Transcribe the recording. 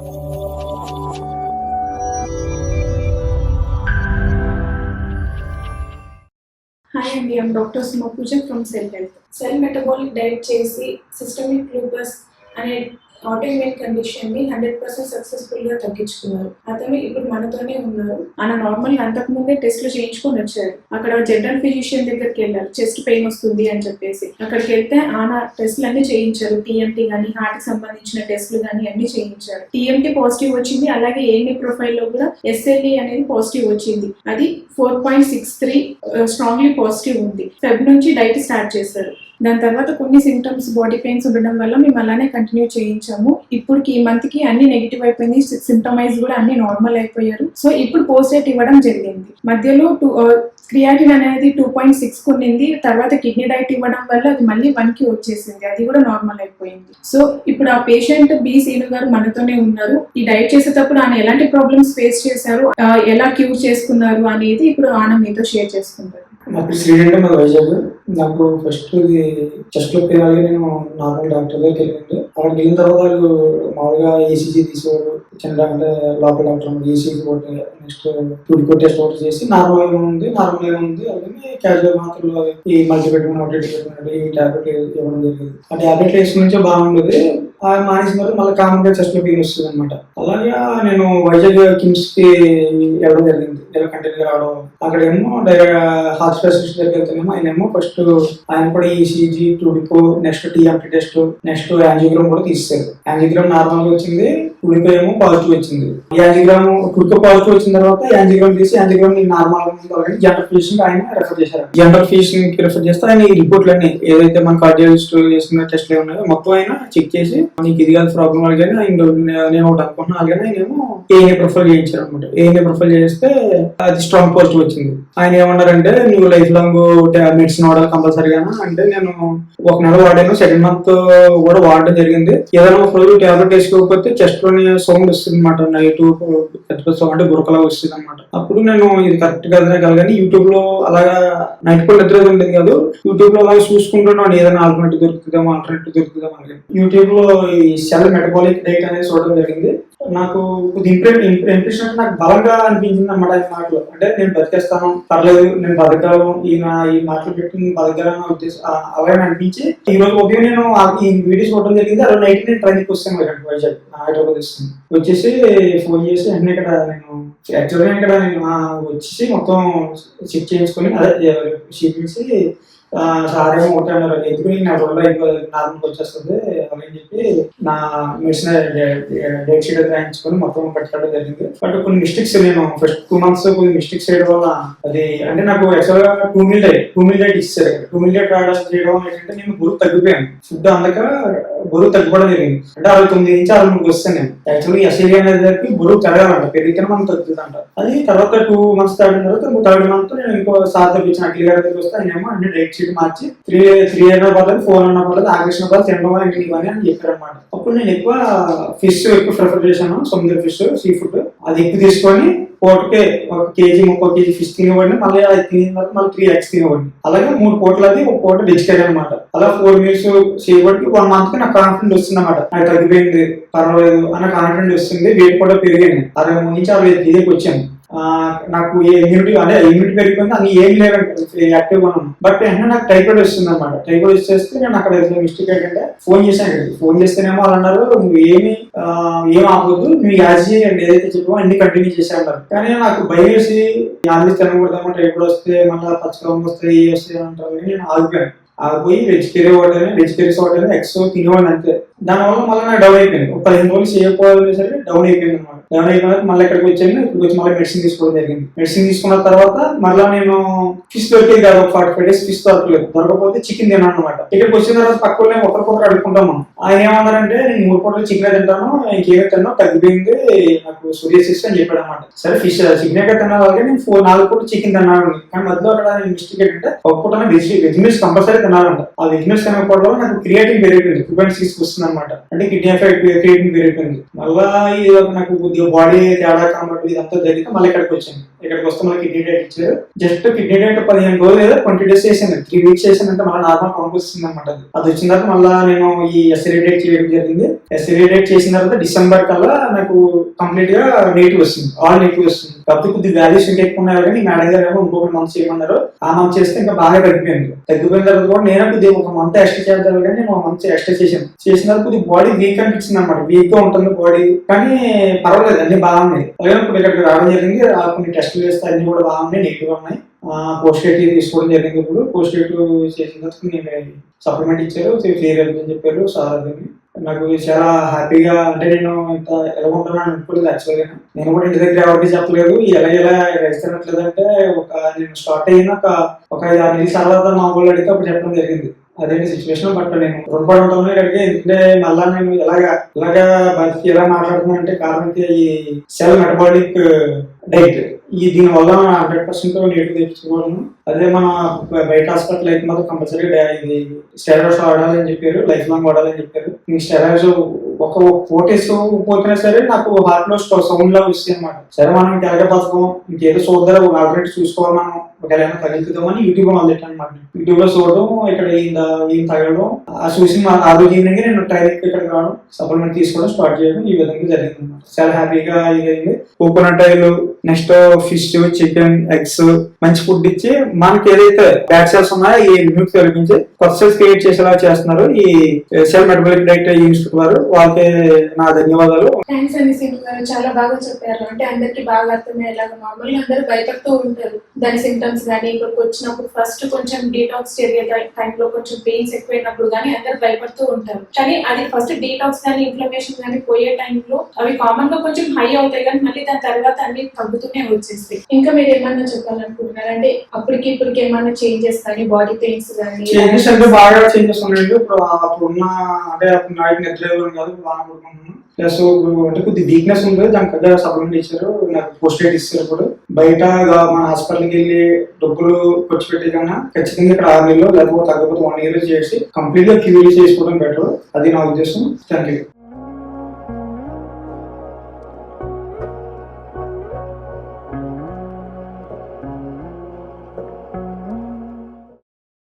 Hi Andy, I'm Dr. Suma Pooja from Cell Health. Cell metabolic diet చేసి systemic lupus అనే autoimmune condition ని 100% successful గా తగ్గించుకున్నారు. అతను ఇప్పుడు మనతోనే ఉన్నారు. ఆయన నార్మల్ అంతకుముందే టెస్ట్లు చేయించుకొని వచ్చారు. అక్కడ జనరల్ ఫిజిషియన్ దగ్గరికి వెళ్ళారు, చెస్ట్ పెయిన్ వస్తుంది అని చెప్పేసి. అక్కడికి వెళ్తే ఆయన టెస్ట్లు అన్ని చేయించారు. టీఎంటీ కానీ హార్ట్ కి సంబంధించిన టెస్ట్లు కానీ అన్ని చేయించారు. టీఎంటీ పాజిటివ్ వచ్చింది, అలాగే ఏఎన్ఏ ప్రొఫైల్ లో కూడా ఎస్ఎల్ఈ అనేది పాజిటివ్ వచ్చింది. అది 4.63 స్ట్రాంగ్లీ పాజిటివ్ ఉంది. ఫెబ్ నుంచి డైట్ స్టార్ట్ చేశారు. దాని తర్వాత కొన్ని సింటమ్స్ బాడీ పెయిన్స్ ఉండడం వల్ల మేము అలానే కంటిన్యూ చేయించాము. ఇప్పుడు ఈ మంత్ కి అన్ని నెగిటివ్ అయిపోయింది, సింటమైజ్ కూడా అన్ని నార్మల్ అయిపోయారు. సో ఇప్పుడు పోస్ట్ డేట్ ఇవ్వడం జరిగింది. మధ్యలో క్రియాటిన్ అనేది 2.6 కొన్నింది, తర్వాత కిడ్నీ డైట్ ఇవ్వడం వల్ల అది మళ్ళీ 1 కి వచ్చేసింది, అది కూడా నార్మల్ అయిపోయింది. సో ఇప్పుడు ఆ పేషెంట్ బి సీను గారు మనతోనే ఉన్నారు. ఈ డైట్ చేసేటప్పుడు ఆయన ఎలాంటి ప్రాబ్లమ్స్ ఫేస్ చేశారు, ఎలా క్యూర్ చేసుకున్నారు అనేది ఇప్పుడు ఆయన మీతో షేర్ చేసుకుంటారు. నాకు శ్రీరెడ్డి మా వైజాగ్. నాకు ఫస్ట్ ఇది చెస్ట్ లో పెయిన్ అలాగే నేను నార్మల్ డాక్టర్ దగ్గరికి వెళ్ళండి. అక్కడికి వెళ్ళిన తర్వాత వాళ్ళు మామూలుగా ఈసీజీ తీసేవారు, చిన్న అంటే లోకల్ డాక్టర్ ఈసీజీ ఒకటి, నెక్స్ట్ టూడికో టెస్ట్ ఒకటి చేసి నార్మల్ ఏముంది అలాగే క్యాజువల్ మాత్రలు ఈ మల్టీవిటమిన్ ఒకటి ఈ టాబ్లెట్ ఇవ్వడం జరిగింది. ఆ టాబ్లెట్ వేసుకుని నుంచే బాగుండేది. మానేసిన తర్వాత మళ్ళీ కామన్ గా చెస్ట్ లో పెయిన్ వస్తుంది అనమాట. అలాగే నేను వైజాగ్ కిమ్స్ కి వెళ్ళడం జరిగింది, ఇలా కంటిన్యూ రావడం. అక్కడ ఏమో హార్ట్ స్పెషలిస్ట్ దగ్గరికి వెళ్తానేమో ఆయనేమో ఫస్ట్ ఆయన కూడా ఈసీజీ టూడికో next TMT test next angiogram కూడా తీసేశారు. యాంజియోగ్రామ్ నార్మల్ గా వచ్చింది, టూడికో ఏమో పాజిటివ్ వచ్చింది. యాంజియోగ్రామ్ టూడికో పాజిటివ్ వచ్చిన తర్వాత యాంజియోగ్రామ్ తీసి యాంజియోగ్రామ్ నార్మల్ జనరల్ ఫిజిషియన్ ఆయన రెఫర్ చేశారు. జనరల్ ఫిజిషియన్ కి రెఫర్ చేస్తే ఆయన ఈ రిపోర్ట్లన్నీ ఏదైతే మన కార్డియాలజిస్ట్ చేసిన టెస్ట్లు ఉన్నాయో మొత్తం ఆయన చెక్ చేసి నీకు ఇది కాదు ప్రాబ్లం అలాగే నేను ఒకటి అనుకుంటున్నా అలాగే ఆయనేమో ఏఎన్ఏ ప్రొఫైల్ చేయించారు అనమాట. ఏఎన్ఏ ప్రొఫైల్ చేస్తే అది స్ట్రాంగ్ పాజిటివ్ వచ్చింది. ఆయన ఏమన్నారంటే నువ్వు లైఫ్ లాంగ్ మెడిసిన్ వాడాలి కంపల్సరీగా అంటే నేను 1 నెల వాడాను, 2nd month కూడా వాడడం జరిగింది. ఏదైనా ఒక రోజు టాబ్లెట్ వేసుకోకపోతే చెస్ట్ లోని సౌండ్ వస్తుంది అనమాట, నైట్ పెద్ద సౌండ్ అంటే గురకలా వస్తుంది అనమాట. అప్పుడు నేను ఇది కరెక్ట్ కాదనే కానీ యూట్యూబ్ లో అలాగా నైట్ కూడా నిద్ర ఉండేది కాదు, యూట్యూబ్ లో అలాగే చూసుకుంటున్నాను ఏదైనా ఆల్టర్నేటివ్ దొరుకుతుందేమో అని యూట్యూబ్ లో ఈ సెల్ మెటబాలిక్ డైట్ అనేది చూడడం జరిగింది. నాకు ఇంప్రెషన్ నాకు బలంగా అనిపించింది అన్నమాట ఈ మాటలు. అంటే నేను బతికేస్తాను, పర్లేదు, నేను బతకాలను, ఈ మాటలు పెట్టి బతకాలని ఉద్దేశం అలాగే అనిపించి ఈ రోజు ఉదయం నేను ఈ వీడియో చూడడం జరిగింది. అలా నైట్ నేను ట్రైన్కి వస్తాను వైజాగ్ హైదరాబాద్ వస్తాను. వచ్చేసి ఫోన్ చేసి వెంటనే ఇక్కడ నేను యాక్చువల్గా ఇక్కడ నేను వచ్చేసి మొత్తం చెక్ చేయించుకొని అదే చూపించి సారేమో ఒకటే అన్నారు, ఎందుకు నా రోజులో నార్మల్కి వచ్చేస్తుంది అని చెప్పి నా మెడిసిన్ డేట్ షీట్ రాయించుకొని మొత్తం పట్టుకోవడం జరిగింది. బట్ కొన్ని మిస్టేక్స్ నేను ఫస్ట్ 2 months కొన్ని మిస్టేక్స్ చేయడం వల్ల అది అంటే నాకు యాక్చువల్గా 2 meal diet ఇచ్చారు. 2 meal diet చేయడం వల్ల ఏంటంటే నేను బరువు తగ్గిపోయాను, ఫుడ్ అందక బరువు తగ్గిపోవడం జరిగింది. అంటే 69 నుంచి 63 వస్తాను నేను. యాక్చువల్గా ఎస్ఐ అనేది బరువు పెరగాలంట, పెరిగితే మనం తగ్గుతుందంట. అది తర్వాత 2 months తాగిన తర్వాత 3rd month నేను ఇంకో సార్ తగ్గించిన అఖిల్ గారి దగ్గరికి వస్తే ఆయన ఏమో అన్ని డైట్ మార్చి 3 అన్నా పర్లేదు, 4 అన్నా పర్లేదు, ఆకర్షణ పర్లేదు, తినడం వల్ల ఇంటికి అని చెప్పారు అనమాట. అప్పుడు నేను ఎక్కువ ఫిష్ ఎక్కువ ప్రిఫర్ చేశాను, సముద్ర ఫిష్, సీ ఫుడ్. అది ఎక్కువ తీసుకొని పూటకే 1 kg 30 kg ఫిష్ తినేవాడిని, మళ్ళీ అది తినిన తర్వాత మళ్ళీ 3 eggs తినేవాడిని. అలాగే 3 పూటలు అది 1 పూట వెజిటేరియన్ అనమాట. అలా 4 meals చేయబట్టి 1 month కి నాకు కాన్ఫిడెంట్ వస్తుంది అనమాట. నాకు తగ్గిపోయింది, పర్వాలేదు అన్న కాన్ఫిడెంట్ వస్తుంది. వెయిట్ కూడా పెరిగాను, 63 నుంచి 65 kg వచ్చాను. నాకు ఇమ్యూనిటీ పెరిగిపోయింది, అన్ని ఏం లేవంటే యాక్టివ్గా ఉన్నాను. బట్ వెంటనే నాకు టైఫాయిడ్ వస్తుంది అనమాట. టైఫాయిడ్ వచ్చేస్తే నేను అక్కడ మిస్టేక్ ఏంటంటే ఫోన్ చేశాను. ఫోన్ చేస్తేనేమో వాళ్ళు అన్నారు నువ్వు ఏం ఆపొద్దు, నువ్వు యాజ్ చేయండి ఏదైతే చెప్పామో అన్ని కంటిన్యూ చేశాను. కానీ నాకు భయం వేసి యాజ్ తినకూడదామో, టైఫాయిడ్ వస్తే మళ్ళీ పచ్చకరం వస్తే ఏ వస్తాయి అంటారు. నేను ఆగిపోయాను. ఆగిపోయి వెజిటేరియన్స్ వాటర్ ఎక్స్ తినేవాడిని అంతే. దానివల్ల మళ్ళీ నాకు డౌన్ అయిపోయింది. 15 రోజులు చేయకపోవాలి సరే డౌన్ అయిపోయింది అనమాట. డౌన్ అయిపోయిన మళ్ళీ ఇక్కడికి వచ్చాను. ఇక్కడికి వచ్చి మళ్ళీ మెడిసిన్ తీసుకోవడం జరిగింది. మెడిసిన్ తీసుకున్న తర్వాత మళ్ళీ నేను ఫిష్ దొరికేది కాదు, 45 days ఫిష్ దొరకలేదు. దొరకపోతే చికెన్ తిన్నాను అనమాట. ఇక్కడికి వచ్చిన తర్వాత పక్కనే ఒకరికొకరు అడుగుకుంటాము. ఆయన ఏమన్నారంటే నేను 3 పూటలు చికెన్ తింటాను, ఇంకేమీ తిన్నాను, తగ్గిపోయింది, నాకు సూర్యసిస్ అని చెప్పాడు అనమాట. సరే చికెన్ ఎక్కడ తిన్నా అలాగే నేను 4 పూటలు చికెన్ తిన్నాను. కానీ మధ్యలో అక్కడ మిస్టేక్ ఏంటంటే ఒక పూట వెజ్ మీల్స్ కంపల్సరీ తినాలంట. ఆ వెజ్ మీల్స్ తినకపోవడం వల్ల నాకు క్రియేటిన్ పెరిగిపోయింది, 2.6 వస్తుంది అనమాట. అంటే కిడ్నీ ఎఫెక్ట్ క్రియేటిన్ పెరిగిపోయింది. మళ్ళీ నాకు కొద్దిగా బాడీ తేడా కాబట్టి ఇదంతా జరిగితే మళ్ళీ ఇక్కడికి వచ్చాను. ఇక్కడికి వస్తే మళ్ళీ కిడ్నీ డేట్ ఇచ్చారు. జస్ట్ కిడ్నీ డేట్ 15 రోజులు లేదా 20 days చేశాను. 3 weeks చేశానంటే మళ్ళీ నార్మల్ పంపిస్తుంది అనమాట. అది వచ్చిన తర్వాత మళ్ళీ నేను ఈ ఎస్ఎల్ఈ డేట్ చేయడం జరిగింది. ఎస్ఎల్ఈ డేట్ చేసిన తర్వాత డిసెంబర్ కల్లా నాకు కంప్లీట్ గా నెగిటివ్ వస్తుంది, ఆల్ నెగిటివ్ వస్తుంది. కాకపోతే కొద్దిగా వాల్యూస్ ఇంకా ఎక్కువ ఉన్నాయి కానీ మేడం గారు ఏమో ఇంకొక మంత్ చేయమన్నారు. ఆ మంత్ చేస్తే ఇంకా బాగా తగ్గిపోయింది. తగ్గిపోయిన తర్వాత కూడా నేను కొద్దిగా ఒక మంత్ ఎక్స్ట్రా చేద్దాం కానీ నేను ఒక మంత్ ఎక్స్ట్రా చేసిన తర్వాత కొద్దిగా బాడీ వీక్ అనిపించింది అనమాట. వీక్ గా ఉంటుంది బాడీ, కానీ పర్వాలేదు, అన్ని బాగున్నాయి. అలాగే ఇప్పుడు ఇక్కడికి రావడం జరిగింది. కొన్ని టెస్టులు చేస్తే అన్ని కూడా బాగున్నాయి, నెగిటివ్ ఉన్నాయి. పోస్ట్ డేట్ తీసుకోవడం జరిగింది. ఇప్పుడు పోస్ట్ డేట్ చేసిన తర్వాత నేను సప్లిమెంట్ ఇచ్చారు, క్లియర్ అని చెప్పారు సార్. అది నాకు చాలా హ్యాపీగా, అంటే నేను ఇంత ఎలా ఉంటానని అనుకోలేదు యాక్చువల్గా. నేను కూడా ఇంటి దగ్గర ఎవరికి చెప్పలేదు ఎలా రైతున్నట్లేదు. అంటే నేను స్టార్ట్ అయిన ఒక 5-6 నెలల తర్వాత మా ఊళ్ళో అడిగితే అప్పుడు చెప్పడం జరిగింది అదేంటి సిచ్యువేషన్. బట్ నేను రుణపడి ఉంటాను ఇక్కడికి. ఎందుకంటే మళ్ళా నేను ఇలాగా బతికి ఎలా మాట్లాడుతున్నానంటే కారణం ఈ సెల్ మెటబాలిక్ డైట్. దీని వల్ల 100% నీట్ తెచ్చుకోవడం. అదే మన బయట హాస్పిటల్ అయితే మాత్రం కంపల్సరీగా ఇది స్టెరాయిడ్స్ వాడాలని చెప్పారు, లైఫ్ లాంగ్ వాడాలని చెప్పారు. ఈ స్టెరాయిడ్స్ ఒక 4 days పోతున్నా సరే నాకు హార్ట్ లో సౌండ్ లా వస్తాయి అనమాట. సరే మనం ఎలాగ బతకం, ఇంకేదో చూద్దాం, ఆల్రెడీ చూసుకోవాలి మనం, ఒకవేళ తగ్గుతుందామని యూట్యూబ్ లో మొదలెట్టాను అనమాట. యూట్యూబ్ లో చూడడం, ఇక్కడ ఏం తగలడం, ఆ చూసి ఆ రోజు ఈవినింగ్ నేను ట్రైన్ ఇక్కడికి రావడం, సప్లిమెంట్ తీసుకోవడం స్టార్ట్ చేయడం, ఈ విధంగా జరిగింది అనమాట. చాలా హ్యాపీగా ఇదైంది. Coconut oil, next fish, chicken, eggs, మంచి ఫుడ్ ఇచ్చి మనకి ఏదైతే బ్యాడ్ సెల్స్ ఉన్నాయో ఈ ఇమ్యూనిటీ కలిగించి కొత్త సెల్స్ క్రియేట్ చేసేలా చేస్తున్నారు ఈ సెల్ మెటబాలిక్ డైట్ ఇన్స్టిట్యూట్ వారు. వాళ్ళకి నా ధన్యవాదాలు. థ్యాంక్స్ అండి సింధు గారు, చాలా బాగా చెప్పారు. అంటే అందరికి బాగా అర్థమయ్యేలాగా. మామూలుగా అందరూ భయపడుతూ ఉంటారు దాని సింటమ్స్ కానీ, ఇక్కడికి వచ్చినప్పుడు ఫస్ట్ కొంచెం డీటాక్స్ జరిగే టైంలో కొంచెం పెయిన్స్ ఎక్కువైనప్పుడు కానీ అందరూ భయపడుతూ ఉంటారు. కానీ అది ఫస్ట్ డీటాక్స్ కానీ ఇన్ఫ్లమేషన్ కానీ పోయే టైంలో అవి కామన్ గా కొంచెం హై అవుతాయి, కానీ మళ్ళీ దాని తర్వాత అన్ని తగ్గుతూనే వచ్చేస్తాయి. ఇంకా మీరు ఏమన్నా చెప్పాలనుకుంటున్నారు? అంటే అప్పటికి ఇప్పటికి ఏమన్నా చేంజెస్ కానీ, బాడీ పెయిన్స్ కానీ? చేంజెస్ అంటే బాగా చేంజెస్ ఉన్నాయండి. ఇప్పుడు అప్పుడున్న అంటే అప్పుడు నాయకు నిద్ర కాదు, బాగా పడుకుంటున్నాను. ప్లస్ అంటే కొద్ది వీక్నెస్ ఉంది, దానికి పెద్ద సప్లిమెంట్ ఇచ్చారు, నాకు పోస్ట్ డేట్ ఇచ్చారు. ఇప్పుడు బయట మన హాస్పిటల్కి వెళ్ళి డబ్బులు ఖర్చు పెట్టే కన్నా ఖచ్చితంగా ఇక్కడ 6 నెలలు లేకపోతే తగ్గకపోతే 1 year చేసి కంప్లీట్ గా క్యూరీ చేసుకోవడం బెటర్. అది నా ఉద్దేశం. Thank you.